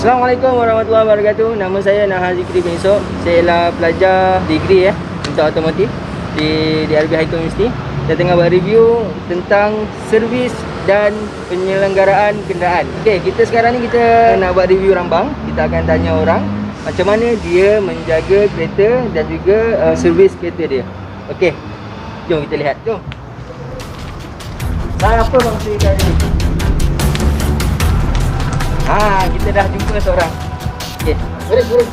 Assalamualaikum warahmatullahi wabarakatuh. Nama saya Nahar Zikri bin Yusof. Saya ialah pelajar degree untuk automotif di DRB Highcom University. Saya tengah buat review tentang servis dan penyelenggaraan kenderaan. Okey, kita sekarang ni kita nak buat review rambang. Kita akan tanya orang macam mana dia menjaga kereta dan juga servis kereta dia. Okey, jom kita lihat. Jom. Apa bang cerita ni? Kita dah jumpa seorang. Okey, boleh.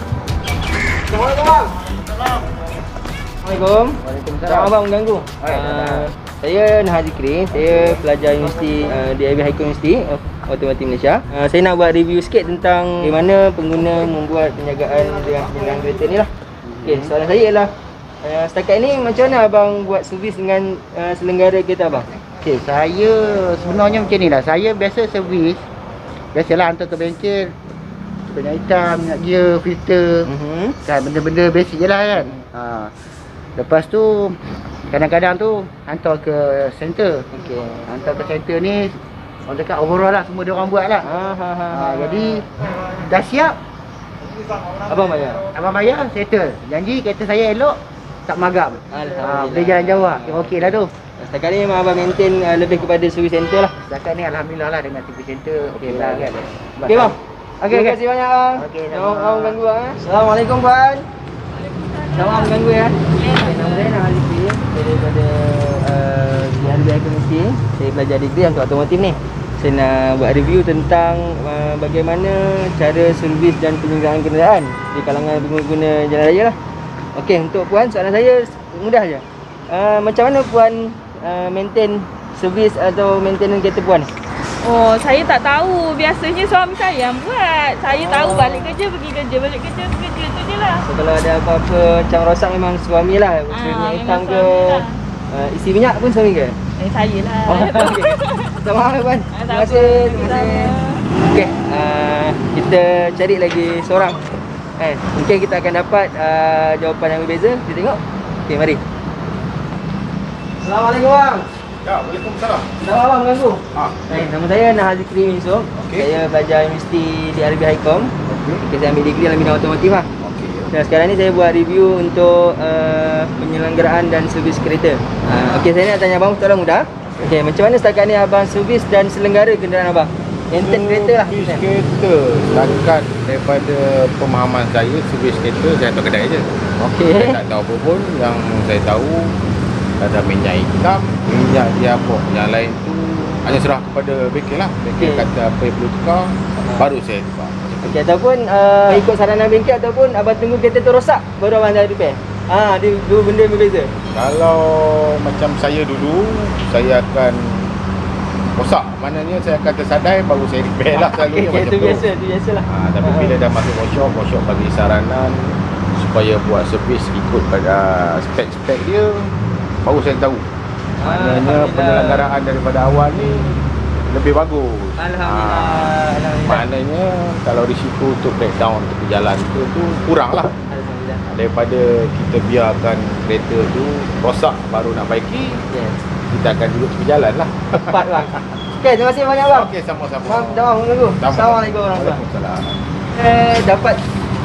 Assalamualaikum bang. Assalamualaikum. Waalaikumsalam. Abang mengganggu. Saya Nahar Zikri. Saya pelajar Universiti DIB Highcom University Otomotif Malaysia. Saya nak buat review sikit tentang bagaimana pengguna membuat penjagaan dengan penyelenggaraan kereta ni lah. Okey, soalan saya ialah setakat ni macam mana abang buat servis dengan selenggara kereta abang? Okey, saya sebenarnya macam ni lah. Saya biasa servis. Biasalah hantar ke bengkel. Minyak hitam, minyak gear, filter. Kan benda-benda basic je lah kan. Lepas tu kadang-kadang tu hantar ke center. Okey. Hantar ke center ni orang cakap overall lah, semua dia orang buat lah. Jadi dah siap, Abang bayar? abang bayar, settle. Janji kereta saya elok, tak magam. Alhamdulillah. Boleh jalan jauh lah. Okey lah tu. Setakat ni memang abang maintain lebih kepada service center lah. Setakat ni alhamdulillah lah dengan TV center. Okey lah kan. Okey bang. Okey, Terima kasih banyak bang. Okey, Jangan orang ganggu bang. Assalamualaikum puan. Jangan mengganggu ya. Nama saya Nahar Zikri. Saya daripada DRB Highcom University. Saya pelajar degree untuk otomotif ni. Saya nak buat review tentang bagaimana cara servis dan penyelenggaraan kenderaan di kalangan pengguna jalan raya lah. Okey, untuk puan soalan saya mudah je. Macam mana puan maintain servis atau maintenance kereta puan ni? Oh, saya tak tahu. Biasanya suami saya yang buat. Saya tahu balik kerja, pergi kerja, balik kerja, pergi kerja. Tu je lah. So, kalau ada apa-apa macam rosak memang suami lah. Minyak hitam ke, isi minyak pun suami ke? Saya lah. Okey. Sama puan. Terima kasih. Okey, kita cari lagi seorang. Mungkin kita akan dapat jawapan yang berbeza. Kita tengok. Okey, mari. Assalamualaikum bang. Ya, Waalaikumsalam. Nama abang mengganggu? Nama saya Nahar Zikri bin Yusof. Saya pelajar Universiti DRB Highcom. Saya ambil degree dalam bidang otomotif lah. Dan sekarang ni saya buat review untuk penyelenggaraan dan servis kereta. Okey, saya nak tanya abang soalan mudah. Okey, macam mana setakat ni abang servis dan selenggara kenderaan abang? Maintain kereta lah. Servis kereta. Setakat daripada pemahaman saya, servis kereta saya hantar kedai je. Okey. Saya tak tahu apa pun. Yang saya tahu ada minyak hitam, minyak diapok. Yang lain tu hanya serah kepada bengkel lah. Bengkel kata apa yang perlu tukar, baru saya tukar. Okey, ataupun ikut saranan bengkel ataupun abang tunggu kereta tu rosak baru abang dah repair. Dia dua benda berbeza. Kalau macam saya dulu, saya akan rosak. Maknanya saya akan tersadai baru saya repair lah selalunya macam Itu tu. biasalah. Tapi bila dah masuk workshop bagi saranan supaya buat servis ikut pada spek-spek dia, baru saya tahu. Maknanya penyelenggaraan daripada awal ni lebih bagus. Alhamdulillah. Maknanya kalau risiko untuk breakdown tepi jalan tu kurang lah. Alhamdulillah. Daripada kita biarkan kereta tu rosak baru nak baiki, kita akan duduk tepi jalan lah. Tepat bang. Okey, terima kasih banyak bang. Okey, sama-sama. Bang, dah mengganggu. Assalamualaikum warahmatullahi Waalaikumsalam. Dapat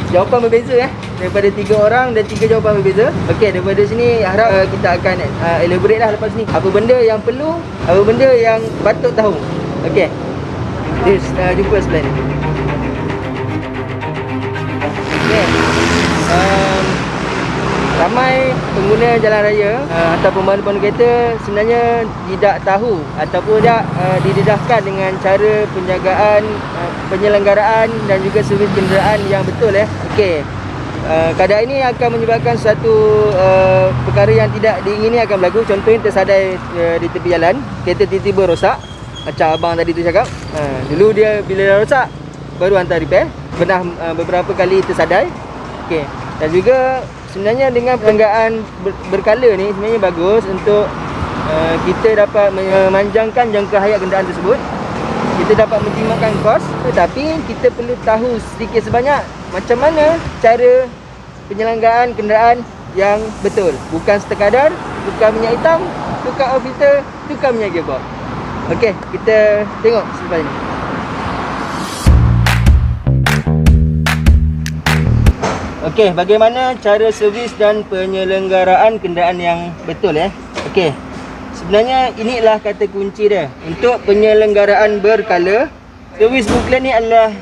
jawapan berbeza daripada 3 orang dan 3 jawapan berbeza. Okey, daripada sini harap kita akan elaborate lah lepas ni. Apa benda yang perlu, apa benda yang patut tahu. Okey. Kita jumpa sebelah ni. Okey. Ramai pengguna jalan raya atau pengguna kereta sebenarnya tidak tahu ataupun tidak didedahkan dengan cara penjagaan, penyelenggaraan dan juga servis kenderaan yang betul. Okey. Keadaan ini akan menyebabkan satu perkara yang tidak diingini akan berlaku. Contohnya tersadai di tepi jalan, kereta tiba-tiba rosak. Macam abang tadi tu cakap, dulu dia bila dah rosak baru hantar repair. Pernah beberapa kali tersadai. Okey. Dan juga sebenarnya dengan perenggaan berkala ni sebenarnya bagus untuk kita dapat memanjangkan jangka hayat kenderaan tersebut. Kita dapat menjimatkan kos, tetapi kita perlu tahu sedikit sebanyak macam mana cara penyelenggaraan kenderaan yang betul. Bukan sekadar tukar minyak hitam, tukar oil filter, tukar minyak gearbox. Okey, kita tengok selepas ini. Okey, bagaimana cara servis dan penyelenggaraan kenderaan yang betul ya? Okey. Sebenarnya inilah kata kunci dia. Untuk penyelenggaraan berkala, servis buklan ni adalah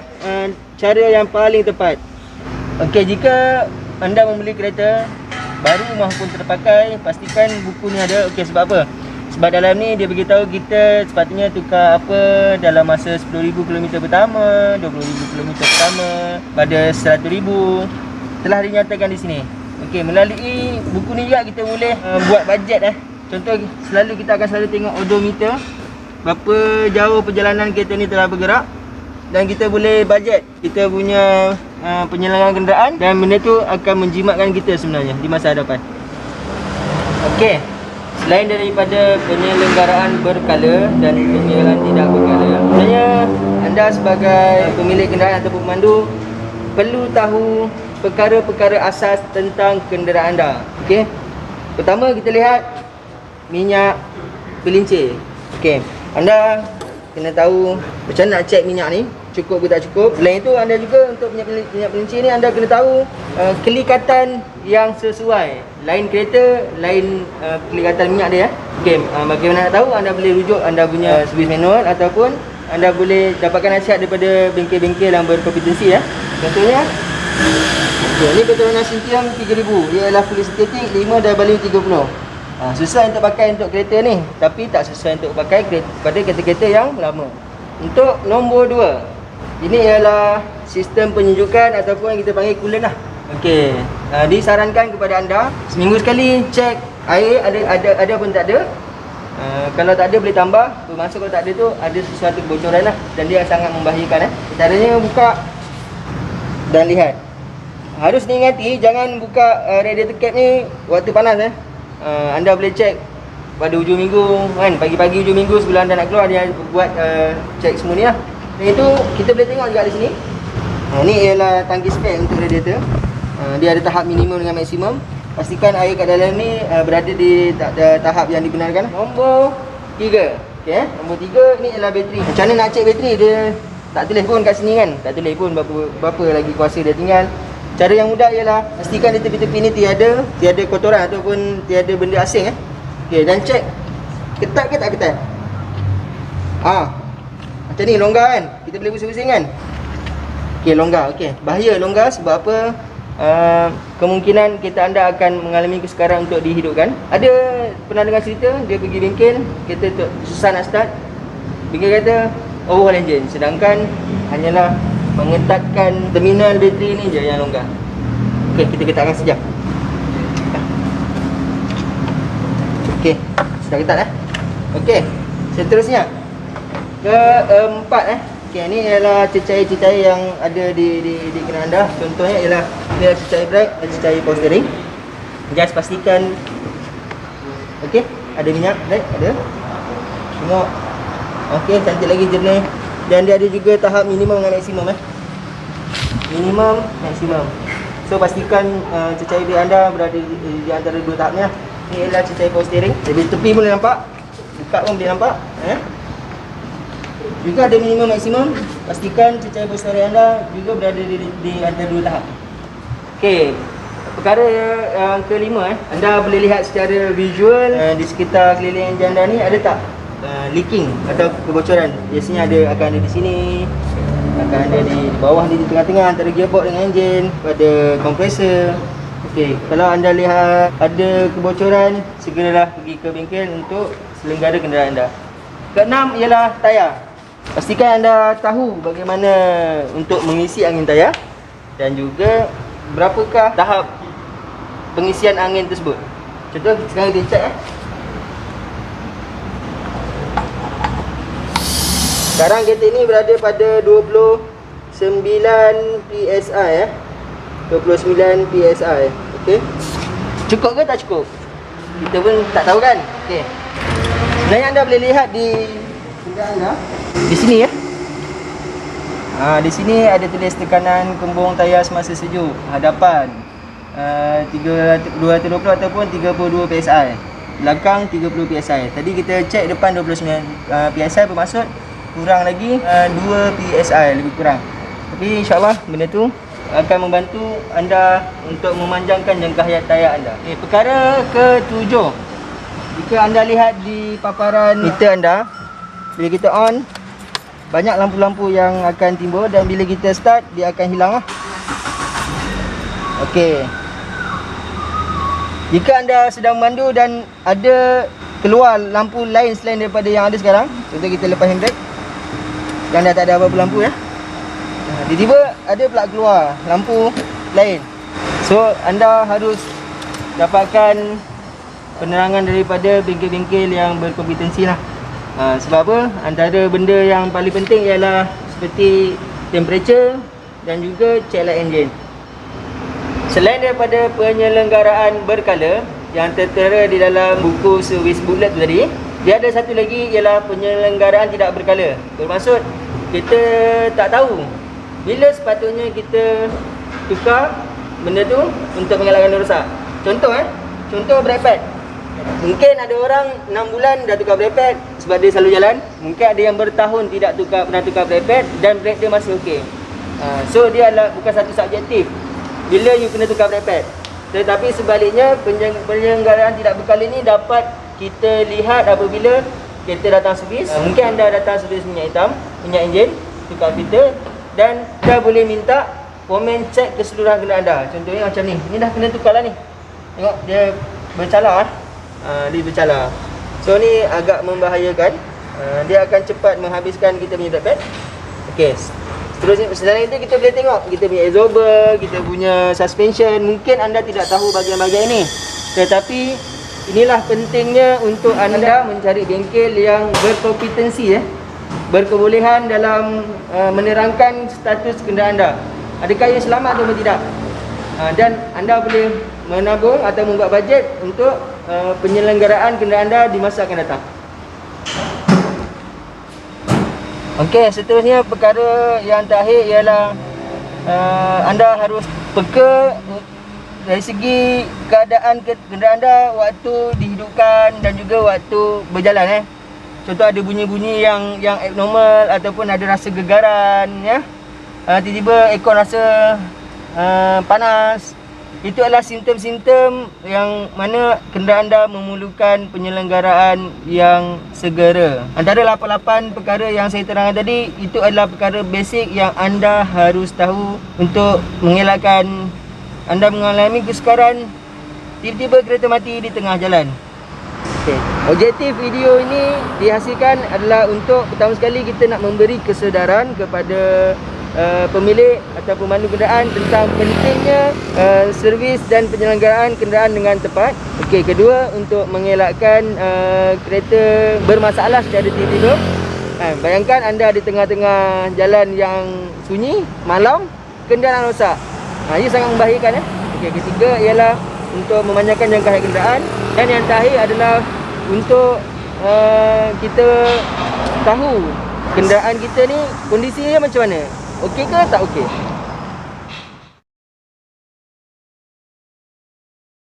cara yang paling tepat. Okey, jika anda membeli kereta baru maupun terpakai, pastikan buku ni ada. Okey, sebab apa? Sebab dalam ni dia beritahu kita sepatutnya tukar apa dalam masa 10,000 km pertama, 20,000 km pertama, pada 100,000. Telah dinyatakan di sini. Okey, melalui buku ni juga kita boleh buat bajet Contoh, kita akan selalu tengok odometer, berapa jauh perjalanan kereta ni telah bergerak, dan kita boleh bajet kita punya penyelenggaraan kenderaan, dan benda tu akan menjimatkan kita sebenarnya di masa hadapan. Okey, selain daripada penyelenggaraan berkala dan penyelenggaraan tidak berkala, sebenarnya anda sebagai pemilik kenderaan ataupun pemandu perlu tahu perkara-perkara asas tentang kenderaan anda. Okey. Pertama kita lihat minyak pelincir. Okey. Anda kena tahu macam mana nak cek minyak ni cukup ke tak cukup. Selain itu anda juga untuk minyak pelincir ni anda kena tahu kelikatan yang sesuai. Lain kereta, lain kelikatan minyak dia. Okey. Bagaimana nak tahu? Anda boleh rujuk anda punya servis manual ataupun anda boleh dapatkan nasihat daripada bengkel-bengkel yang berkompetensi Contohnya ni keturunan Sintium 3000. Dia adalah fully synthetic 5 dah value 30. Susah untuk pakai untuk kereta ni, tapi tak susah untuk pakai pada kereta-kereta yang lama. Untuk nombor 2, ini ialah sistem penyejukan ataupun yang kita panggil coolant Okey, disarankan kepada anda seminggu sekali cek air ada pun tak ada. Kalau tak ada boleh tambah, bermaksud kalau tak ada tu ada sesuatu kebocoran dan dia sangat membahayakan Caranya buka dan lihat. Harus diingati jangan buka radiator cap ni waktu panas anda boleh cek pada hujung minggu kan, pagi-pagi hujung minggu sebelum anda nak keluar dia buat cek semua ni Dan itu kita boleh tengok juga di sini. Ni ialah tangki spek untuk radiator. Dia ada tahap minimum dengan maksimum. Pastikan air kat dalam ni berada di tahap yang dibenarkan. Nombor 3. Okey, nombor 3 ni ialah bateri. Macam mana nak cek bateri? Dia tak tulis pun kat sini kan. Tak tulis pun berapa lagi kuasa dia tinggal. Cara yang mudah ialah pastikan di tepi-tepi ni tiada kotoran ataupun tiada benda asing Okey, dan cek ketat ke tak ketat. Macam ni longgar kan. Kita boleh pusing-pusing kan. Okey, longgar. Okey, bahaya longgar sebab apa? Kemungkinan kereta anda akan mengalami kesukaran untuk dihidupkan. Ada pernah dengar cerita dia pergi bengkel, kereta tu susah nak start. Bengkel kata overhaul engine, sedangkan hanyalah mengetatkan terminal bateri ni je yang longgar. Okey, kita ketatkan sekejap. Okey, sudah ketat Okey, seterusnya keempat Okey, ni ialah cecair-cecair yang ada di kenderaan anda. Contohnya ialah ini adalah cecair brake dan cecair power steering. Just pastikan okey, ada minyak brake, ada. Tengok. Okey, cantik lagi jernih. Dan dia ada juga tahap minimum dengan maksimum Minimum, maksimum. So pastikan cecair brake anda berada di antara dua tahap ni Ini ialah cecair power steering. Dari tepi boleh nampak, buka pun boleh nampak Juga ada minimum maksimum. Pastikan cecair power steering anda juga berada di antara dua tahap. Okey, perkara yang kelima anda boleh lihat secara visual di sekitar keliling enjin anda ni ada tak leaking atau kebocoran. Biasanya akan ada di sini, akan ada di bawah, di tengah-tengah antara gearbox dengan enjin, pada kompresor. Okey, kalau anda lihat ada kebocoran, segeralah pergi ke bengkel untuk selenggara kenderaan anda. Keenam ialah tayar. Pastikan anda tahu bagaimana untuk mengisi angin tayar dan juga berapakah tahap pengisian angin tersebut. Contoh sekarang kita cek Sekarang kereta ini berada pada 29 PSI 29 PSI. Okey. Cukup ke tak cukup? Kita pun tak tahu kan. Okey. Sebenarnya anda boleh lihat di kenderaan anda. Di sini di sini ada tulis tekanan kembung tayar semasa sejuk hadapan 220 ataupun 32 PSI. Belakang 30 PSI. Tadi kita cek depan 29 PSI, bermaksud kurang lagi 2 PSI lebih kurang. Tapi insyaAllah benda tu akan membantu anda untuk memanjangkan jangka hayat tayar anda. Perkara ke-7, jika anda lihat di paparan meter anda, bila kita on, banyak lampu-lampu yang akan timbul dan bila kita start, dia akan hilang lah. Okey. Jika anda sedang memandu dan ada keluar lampu lain selain daripada yang ada sekarang, contoh kita lepas handbrake dan dah tak ada apa-apa lampu ya. Tiba-tiba ada pula keluar lampu lain. So anda harus dapatkan penerangan daripada bengkel-bengkel yang berkompetensi lah. Sebab apa? Antara benda yang paling penting ialah seperti temperature dan juga check light engine. Selain daripada penyelenggaraan berkala yang tertera di dalam buku servis booklet tu tadi, dia ada satu lagi ialah penyelenggaraan tidak berkala. Bermaksud kita tak tahu bila sepatutnya kita tukar benda tu untuk mengelakkan dia rosak. Contoh brake pad. Mungkin ada orang 6 bulan dah tukar brake pad sebab dia selalu jalan. Mungkin ada yang bertahun tidak pernah tukar brake pad dan brake dia masih okey. So dia adalah bukan satu subjektif bila you kena tukar brake pad. Tetapi sebaliknya, penyelenggaraan tidak berkala ni dapat kita lihat apabila kereta datang servis. Mungkin anda datang servis minyak hitam, minyak enjin, tukar filter, dan anda boleh minta komen cek keseluruhan kenderaan anda. Contohnya macam ni, ni dah kena tukar lah ni. Tengok dia bercala dia bercala. So ni agak membahayakan. Dia akan cepat menghabiskan kita punya brake pad. Okey. Seterusnya, selain itu kita boleh tengok kita punya absorber, kita punya suspension. Mungkin anda tidak tahu bahagian-bahagian ini, tetapi inilah pentingnya untuk anda mencari bengkel yang berkompetensi, berkebolehan dalam menerangkan status kenderaan anda. Adakah ia selamat atau tidak? Dan anda boleh menabung atau membuat bajet untuk penyelenggaraan kenderaan anda di masa akan datang. Okey, seterusnya perkara yang terakhir ialah anda harus peka dari segi keadaan kenderaan anda waktu dihidupkan dan juga waktu berjalan. Contoh ada bunyi-bunyi yang abnormal ataupun ada rasa gegaran, tiba-tiba aircon rasa panas. Itu adalah simptom-simptom yang mana kenderaan anda memerlukan penyelenggaraan yang segera. Antara 8 perkara yang saya terangkan tadi, itu adalah perkara basic yang anda harus tahu untuk mengelakkan anda mengalami kesukaran tiba-tiba kereta mati di tengah jalan. Okay. Objektif video ini dihasilkan adalah untuk pertama sekali kita nak memberi kesedaran kepada pemilik atau pemandu kenderaan tentang pentingnya servis dan penyelenggaraan kenderaan dengan tepat. Okey, kedua, untuk mengelakkan kereta bermasalah secara tiba-tiba. Bayangkan anda di tengah-tengah jalan yang sunyi, malam, kenderaan rosak. Ia sangat membahayakan. Okey, ketiga ialah untuk memanjangkan jangka hayat kenderaan. Dan yang terakhir adalah untuk kita tahu kenderaan kita ni kondisinya macam mana. Okey ke tak okey?